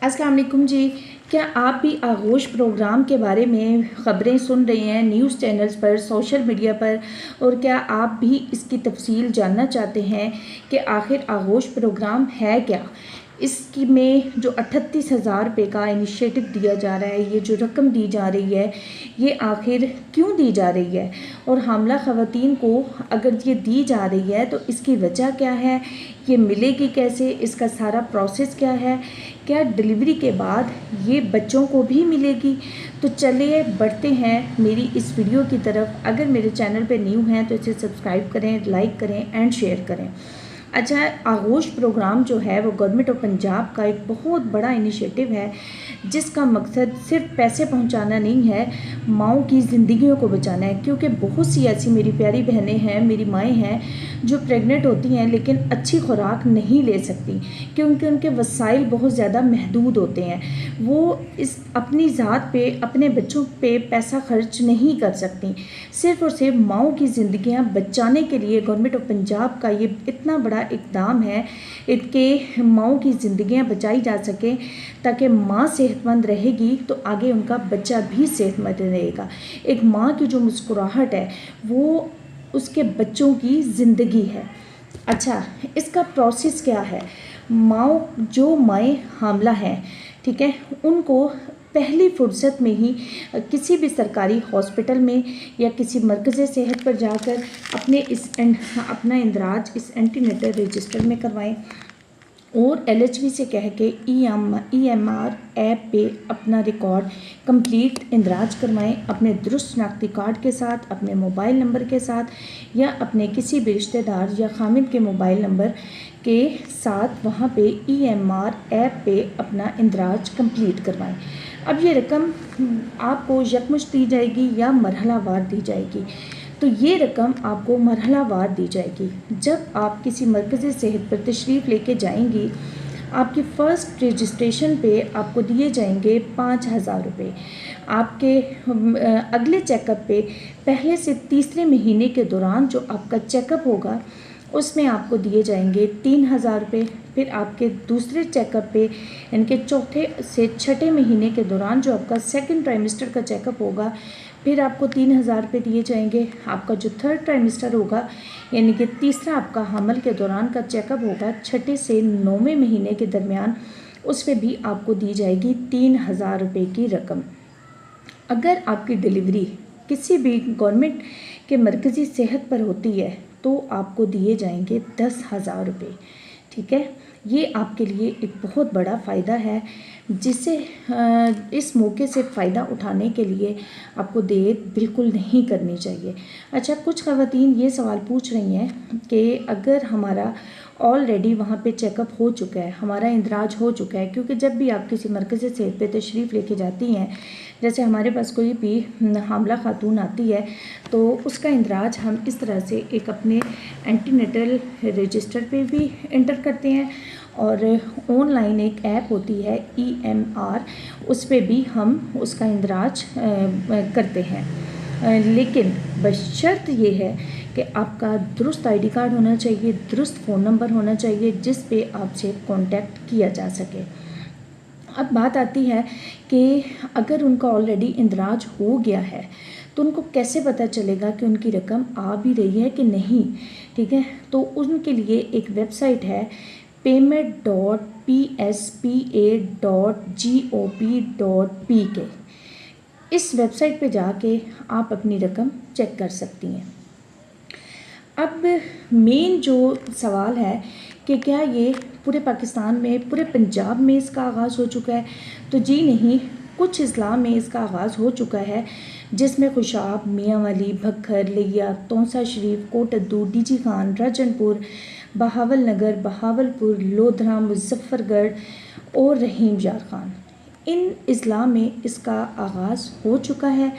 अस्सलाम वालेकुम जी। क्या आप भी आगोश प्रोग्राम के बारे में ख़बरें सुन रहे हैं न्यूज़ चैनल्स पर, सोशल मीडिया पर, और क्या आप भी इसकी तफसील जानना चाहते हैं कि आखिर आगोश प्रोग्राम है क्या? इसकी में जो 38,000 रुपये का इनिशिएटिव दिया जा रहा है, ये जो रकम दी जा रही है, ये आखिर क्यों दी जा रही है? और हामला ख़वातीन को अगर ये दी जा रही है तो इसकी वजह क्या है, ये मिलेगी कैसे, इसका सारा प्रोसेस क्या है, क्या डिलीवरी के बाद ये बच्चों को भी मिलेगी? तो चलिए बढ़ते हैं मेरी इस वीडियो की तरफ। अगर मेरे चैनल पे न्यू हैं तो इसे सब्सक्राइब करें, लाइक करें एंड शेयर करें। अच्छा, आगोश प्रोग्राम जो है वो गवर्नमेंट ऑफ पंजाब का एक बहुत बड़ा इनिशिएटिव है, जिसका मकसद सिर्फ पैसे पहुंचाना नहीं है, माँओं की ज़िंदगियों को बचाना है। क्योंकि बहुत सी ऐसी मेरी प्यारी बहनें हैं, मेरी माएँ हैं जो प्रेग्नेंट होती हैं लेकिन अच्छी खुराक नहीं ले सकती, क्योंकि उनके वसाइल बहुत ज़्यादा महदूद होते हैं। वो इस अपनी ज़ात पे, अपने बच्चों पे पैसा खर्च नहीं कर सकती। सिर्फ़ और सिर्फ माँओं की ज़िंदगियाँ बचाने के लिए गवर्नमेंट ऑफ पंजाब का ये इतना बड़ा इक़दाम है कि माँओं की ज़िंदगियाँ बचाई जा सकें, ताकि माँ सेहतमंद रहेगी तो आगे उनका बच्चा भी सेहतमंद रहेगा। एक माँ की जो मुस्कुराहट है वो उसके बच्चों की ज़िंदगी है। अच्छा, इसका प्रोसेस क्या है? जो माएँ हामला हैं, ठीक है, उनको पहली फुर्सत में ही किसी भी सरकारी हॉस्पिटल में या किसी मरकज़ सेहत पर जाकर अपना इंदराज इस एंटीनेटल रजिस्टर में करवाएं, और LHV से कह के EMR ऐप पे अपना रिकॉर्ड कंप्लीट इंदराज करवाएं, अपने दुरुस्त शनाख्ती कार्ड के साथ, अपने मोबाइल नंबर के साथ, या अपने किसी भी रिश्तेदार या खामिद के मोबाइल नंबर के साथ वहाँ पे EMR ऐप पे अपना इंदराज कंप्लीट करवाएं। अब ये रकम आपको यकमुश्त दी जाएगी या मरहलावार दी जाएगी? तो ये रकम आपको मरहलावार दी जाएगी। जब आप किसी मरकज़ सेहत पर तशरीफ़ लेके जाएंगी, आपकी फ़र्स्ट रजिस्ट्रेशन पे आपको दिए जाएंगे 5,000 रुपये। आपके अगले चेकअप पे पहले से तीसरे महीने के दौरान जो आपका चेकअप होगा उसमें आपको दिए जाएंगे 3,000 रुपये। फिर आपके दूसरे चेकअप पे इनके चौथे से छठे महीने के दौरान जो आपका सेकंड ट्राइमेस्टर का चेकअप होगा, फिर आपको 3,000 रुपये दिए जाएंगे। आपका जो थर्ड ट्राइमेस्टर होगा, यानी कि तीसरा आपका हमल के दौरान का चेकअप होगा, छठे से 9वें महीने के दरमियान, उस पर भी आपको दी जाएगी 3,000 रुपये की रकम। अगर आपकी डिलीवरी किसी भी गवर्नमेंट के मरकज़ी सेहत पर होती है तो आपको दिए जाएंगे 10,000 रुपये। ठीक है, ये आपके लिए एक बहुत बड़ा फ़ायदा है, जिसे इस मौके से फ़ायदा उठाने के लिए आपको देर बिल्कुल नहीं करनी चाहिए। अच्छा, कुछ ख़वातीन ये सवाल पूछ रही हैं कि अगर हमारा ऑलरेडी वहाँ पे चेकअप हो चुका है, हमारा इंदराज हो चुका है, क्योंकि जब भी आप किसी मरकज़ सेहत पे तशरीफ़ लेके जाती हैं, जैसे हमारे पास कोई भी हामला खातून आती है तो उसका इंदराज हम इस तरह से एक अपने एंटीनेटल रजिस्टर पे भी इंटर करते हैं, और ऑनलाइन एक ऐप होती है EMR, उस पर भी हम उसका इंदराज करते हैं। लेकिन बशर्त ये है कि आपका दुरुस्त ID कार्ड होना चाहिए, दुरुस्त फ़ोन नंबर होना चाहिए जिस पे आपसे कांटेक्ट किया जा सके। अब बात आती है कि अगर उनका ऑलरेडी इंदराज हो गया है तो उनको कैसे पता चलेगा कि उनकी रकम आ भी रही है कि नहीं? ठीक है, तो उनके लिए एक वेबसाइट है payment.pspa.gov.pk। इस वेबसाइट पे जाके आप अपनी रकम चेक कर सकती हैं। अब मेन जो सवाल है कि क्या ये पूरे पाकिस्तान में, पूरे पंजाब में इसका आगाज़ हो चुका है? तो जी नहीं, कुछ अजला में इसका आगाज़ हो चुका है, जिसमें खुशाब, मियांवाली, भक्खर, लिया, तौसा शरीफ, कोटद्दू, DG खान, राजनपुर, बहावल नगर, बहावलपुर, लोधरा, मुजफ्फरगढ़ और रहीम यार खान, इन अजला में इसका आगाज़ हो चुका है।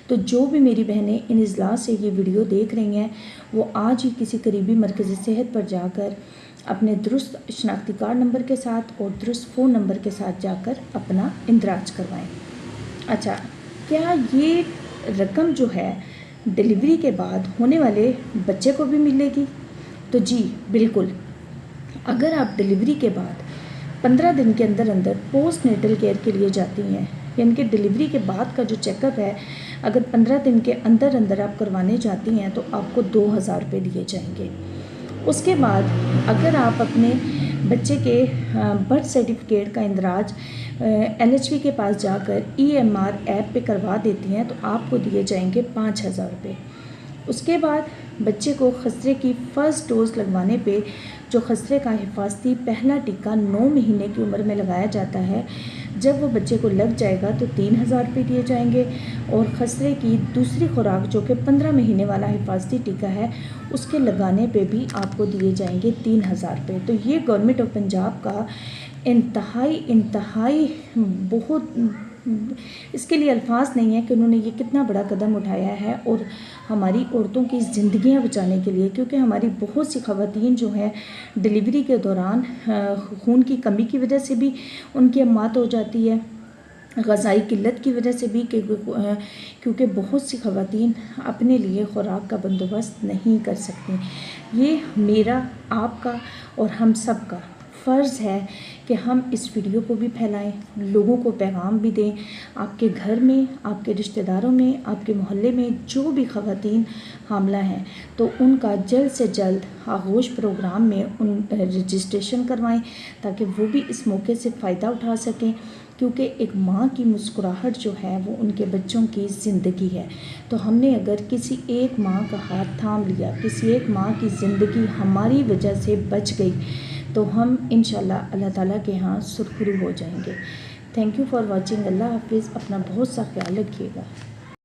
तो जो भी मेरी बहनें इन अजला से ये वीडियो देख रही हैं, वो आज ही किसी करीबी मरकज़ी सेहत पर जाकर अपने दुरुस्त शनाख्ती कार्ड नंबर के साथ और दुरुस्त फ़ोन नंबर के साथ जाकर अपना इंदराज करवाएं। अच्छा, क्या ये रकम जो है डिलीवरी के बाद होने वाले बच्चे को भी मिलेगी? तो जी बिल्कुल। अगर आप डिलीवरी के बाद 15 दिन के अंदर अंदर पोस्ट नेटल केयर के लिए जाती हैं, यानी कि डिलीवरी के बाद का जो चेकअप है अगर 15 दिन के अंदर अंदर आप करवाने जाती हैं तो आपको 2000 रुपये दिए जाएंगे। उसके बाद अगर आप अपने बच्चे के बर्थ सर्टिफिकेट का इंदराज LHV के पास जाकर EMR ऐप पे करवा देती हैं तो आपको दिए जाएंगे 5000 रुपये। उसके बाद बच्चे को खसरे की फ़र्स्ट डोज़ लगवाने पे जो खसरे का हिफाजती पहला टीका 9 महीने की उम्र में लगाया जाता है, जब वो बच्चे को लग जाएगा तो 3000 रुपये दिए जाएंगे। और खसरे की दूसरी खुराक जो कि 15 महीने वाला हिफाजती टीका है उसके लगाने पे भी आपको दिए जाएंगे 3000 रुपये। तो ये गवर्नमेंट ऑफ पंजाब का इंतहाई बहुत, इसके लिए अल्फाज नहीं है कि उन्होंने ये कितना बड़ा कदम उठाया है और हमारी औरतों की ज़िंदगियां बचाने के लिए, क्योंकि हमारी बहुत सी ख़वातीन जो हैं डिलीवरी के दौरान खून की कमी की वजह से भी उनकी मौत हो जाती है, ग़ज़ाई किल्लत की वजह से भी, क्योंकि बहुत सी ख़वातीन अपने लिए खुराक का बंदोबस्त नहीं कर सकती। ये मेरा, आपका और हम सब का फ़र्ज़ है कि हम इस वीडियो को भी फैलाएं, लोगों को पैगाम भी दें। आपके घर में, आपके रिश्तेदारों में, आपके मोहल्ले में जो भी ख़वातीन हामला हैं तो उनका जल्द से जल्द आगोश प्रोग्राम में उन रजिस्ट्रेशन करवाएं ताकि वो भी इस मौके से फ़ायदा उठा सकें, क्योंकि एक माँ की मुस्कुराहट जो है वो उनके बच्चों की ज़िंदगी है। तो हमने अगर किसी एक माँ का हाथ थाम लिया, किसी एक माँ की ज़िंदगी हमारी वजह से बच गई तो हम इंशाल्लाह अल्लाह ताला के यहाँ सुरखरू हो जाएंगे। Thank you for watching. अल्लाह हाफिज़। अपना बहुत सा ख्याल रखिएगा।